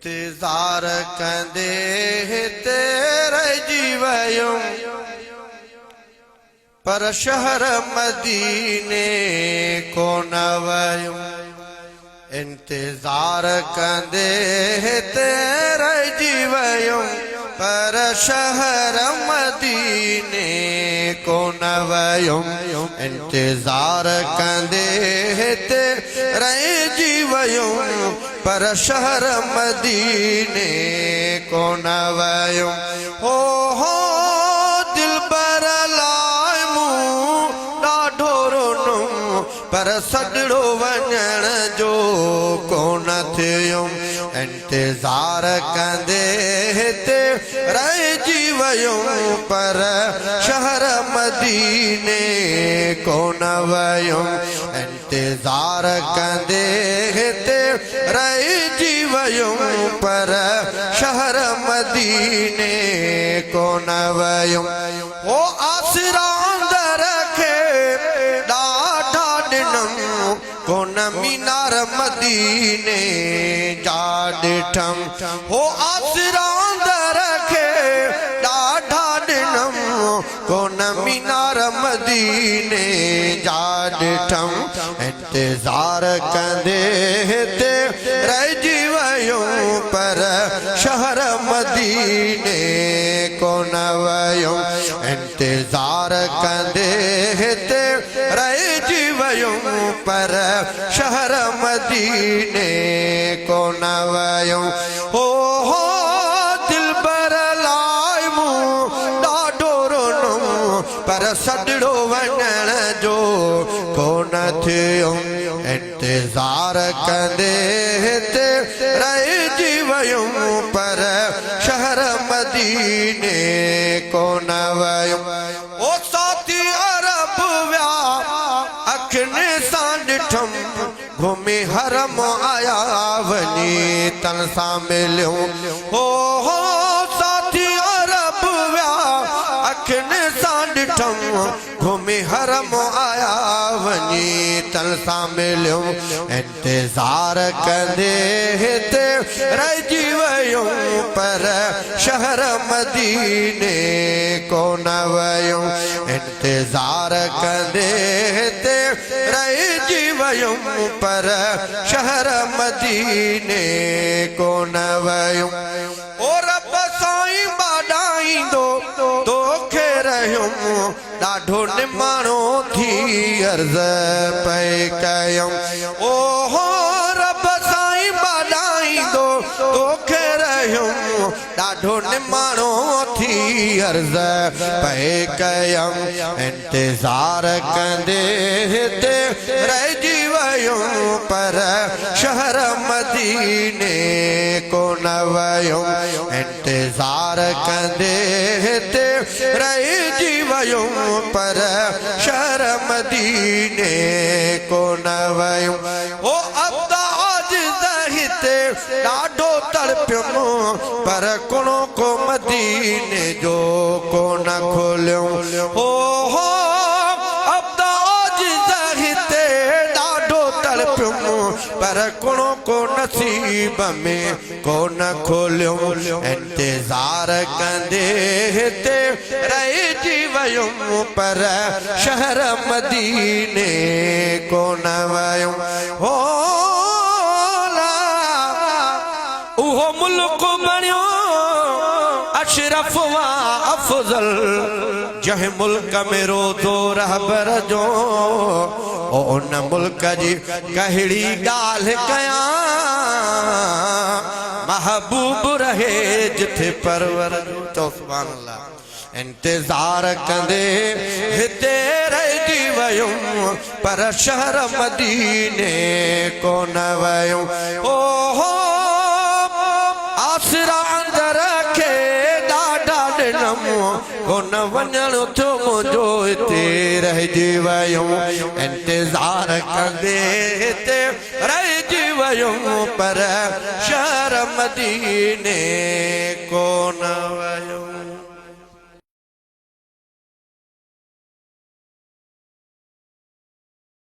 इंतजार कंदे तेरे जीवयूं पर शहर मदीने को न वयूं। इंतजार कंदे तेरे जीवयूं पर शहर मदीने को न वयूं। इंतजार कंदे तेरे जीवयूं पर शहर मदीने को न वयूं। हो दिल बर लाए मूं ॾाढो रोनो पर सॾड़ो वञण जो कोन थियुम। इंतजार कंदे रहिजी वयुम पर शहर मदीने को न वयुम। इंतजार कंदे रहिजी वयुम पर शहर मदीने को न वयुम। ओ आसरा रखे ॾाढा ॾिनम कोन मीनार मदीने जा ॾिठम। हो आसरा रखे ॾाढा ॾिनम कोन मीनार मदीने जा ॾिठम। इंतजार कंदे रहिजी वयुम पर शहर मदीने को न वयुम। इंतजार कंदे रहिजी वयुम पर शहर मदीने को न वयुम। हो दिल बर लाए मूं ॾाढो रोनो पर सॾड़ो वञण जो कोन थियुम। इंतजार कंदे रहिजी वयुम पर शहर मदीने को न वयुम। ओ साथी अरब विया अखियुनि सां ॾिठम घुमी हरम आया वञी तन सां मिलियूं। हो साथी अरब विया अखियुनि सां ॾिठम घुमी हरम आया वञी तन सां मिलियूं। इंतजार कंदे रहिजी वयुम पर शहर मदीने को न वयुम। इंतजार कंदे रहिजी वयुम पर शहर मदीने को न वयुम। ओ रब साईं बाॾाईंदो तोखे रहियुम ॾाढो निमाणो थी अर्ज़ पे कयुम। ओ रब साईं बाॾाईंदो तोखे रहियुम ॾाढो निमाणो थी अर्ज़ पे कयुम। इंतजार कंदे रहिजी वयुम पर शहर मदीने को न वयुम। इंतजार कंदे रहिजी वयुम पर शहर मदीने को न वयुम। ओ अब्दाज हिते ॾाढो तड़पियुम पर कुणो को मदीने जो को न खोलियुम। हो अब्दाज हिते ॾाढो तड़पियुम पर कुणो को नसीब में को न खोलियुम। इंतजार कंदे रहिजी वयुम पर शहर मदीने को न वयुम। हो उहो मुल्क बणियो अशरफ वा अफजल जंहिं मुल्क में रोज़ो रहबर जो ओ उन मुल्क जी कहिड़ी ॻाल्हि कयां महबूब रहे जिथे परवर जो। सुभान अल्लाह। इंतजार कंदे हिते रहिजी वयुम पर शहर मदीने को न वयुम। ओ आसरा रखे ॾाढा ॾिनम कोन वञण थियो मुंहिंजो हिते रहिजी वयुम। इंतजार कंदे हिते रहिजी वयुम पर शहर मदीने को न वयुम।